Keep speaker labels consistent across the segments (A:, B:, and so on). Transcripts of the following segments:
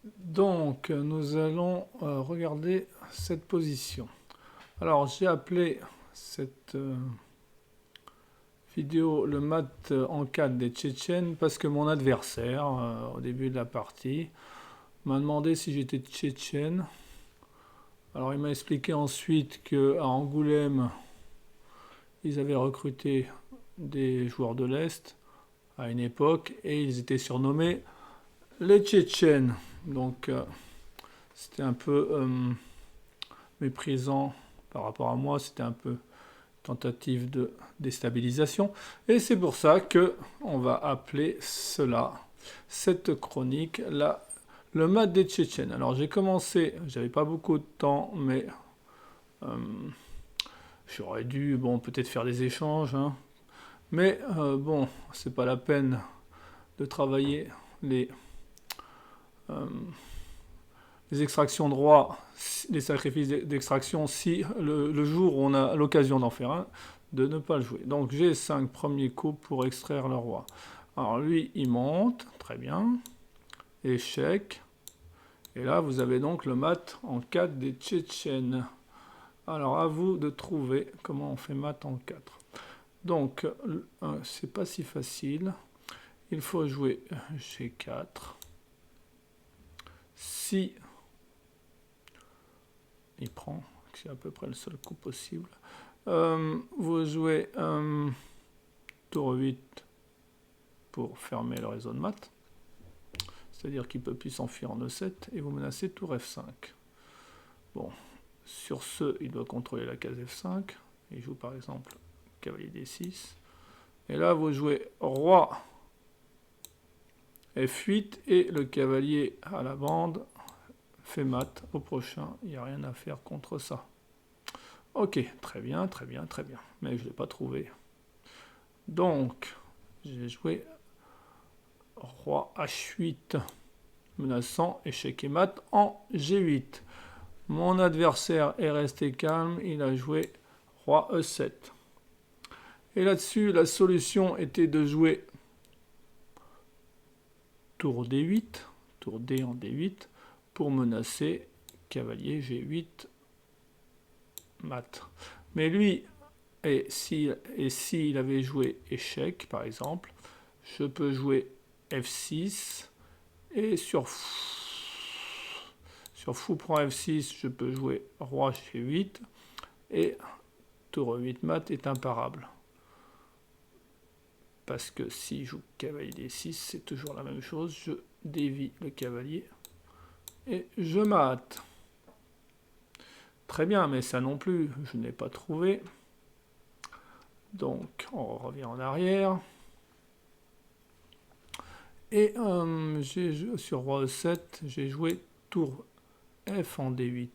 A: Donc, nous allons regarder cette position. Alors, j'ai appelé cette vidéo le mat en 4 des Tchétchènes parce que mon adversaire, au début de la partie, m'a demandé si j'étais tchétchène. Alors, il m'a expliqué ensuite qu'à Angoulême, ils avaient recruté des joueurs de l'Est à une époque et ils étaient surnommés les Tchétchènes. Donc, c'était un peu méprisant par rapport à moi, c'était un peu tentative de déstabilisation. Et c'est pour ça que on va appeler cela, cette chronique, le mat des Tchétchènes. Alors j'ai commencé, j'avais pas beaucoup de temps, mais euh, j'aurais dû, bon, peut-être faire des échanges, hein. Mais bon, c'est pas la peine de travailler les, euh, les extractions de roi, les sacrifices d'extraction, si le jour où on a l'occasion d'en faire un, de ne pas le jouer. Donc j'ai 5 premiers coups pour extraire le roi. Alors lui, il monte, très bien. Échec. Et là, vous avez donc le mat en 4 des Tchétchènes. Alors à vous de trouver comment on fait mat en 4. Donc, c'est pas si facile. Il faut jouer G4. Si il prend, c'est à peu près le seul coup possible. Vous jouez tour 8 pour fermer le réseau de mat. C'est-à-dire qu'il ne peut plus s'enfuir en E7 et vous menacez tour F5. Bon, sur ce, il doit contrôler la case F5. Il joue par exemple cavalier D6. Et là, vous jouez roi F8 et le cavalier à la bande fait mat au prochain. Il n'y a rien à faire contre ça. Ok, très bien, très bien, très bien. Mais je ne l'ai pas trouvé. Donc, j'ai joué roi H8, menaçant échec et mat en G8. Mon adversaire est resté calme, il a joué roi E7. Et là-dessus, la solution était de jouer tour D8, tour D en D8, pour menacer cavalier G8 mat. Mais lui, et s'il avait joué échec, par exemple, je peux jouer F6, et sur fou prend F6, je peux jouer roi G8, et tour 8 mat est imparable. Parce que si je joue cavalier D6, c'est toujours la même chose, je dévie le cavalier, et je mate. Très bien, mais ça non plus, je n'ai pas trouvé. Donc, on revient en arrière. Et sur roi E7, j'ai joué tour F en D8.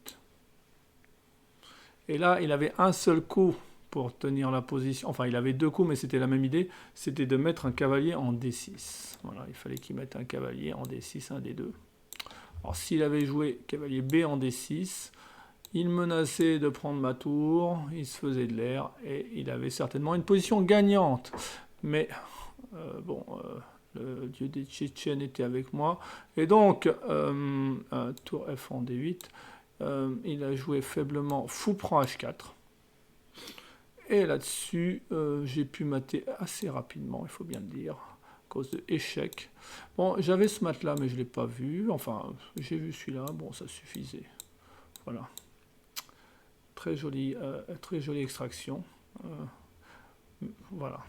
A: Et là, il avait un seul coup pour tenir la position. Enfin, il avait deux coups, mais c'était la même idée. C'était de mettre un cavalier en D6. Voilà, il fallait qu'il mette un cavalier en D6, un D2. Alors, s'il avait joué cavalier B en D6, il menaçait de prendre ma tour, il se faisait de l'air, et il avait certainement une position gagnante. Mais, bon... le dieu des Tchétchènes était avec moi. Et donc, tour F en D8, il a joué faiblement fou prend H4. Et là-dessus, j'ai pu mater assez rapidement, il faut bien le dire, à cause de échec. Bon, j'avais ce mat-là, mais je ne l'ai pas vu. Enfin, j'ai vu celui-là, bon, ça suffisait. Voilà. Très jolie extraction. Voilà.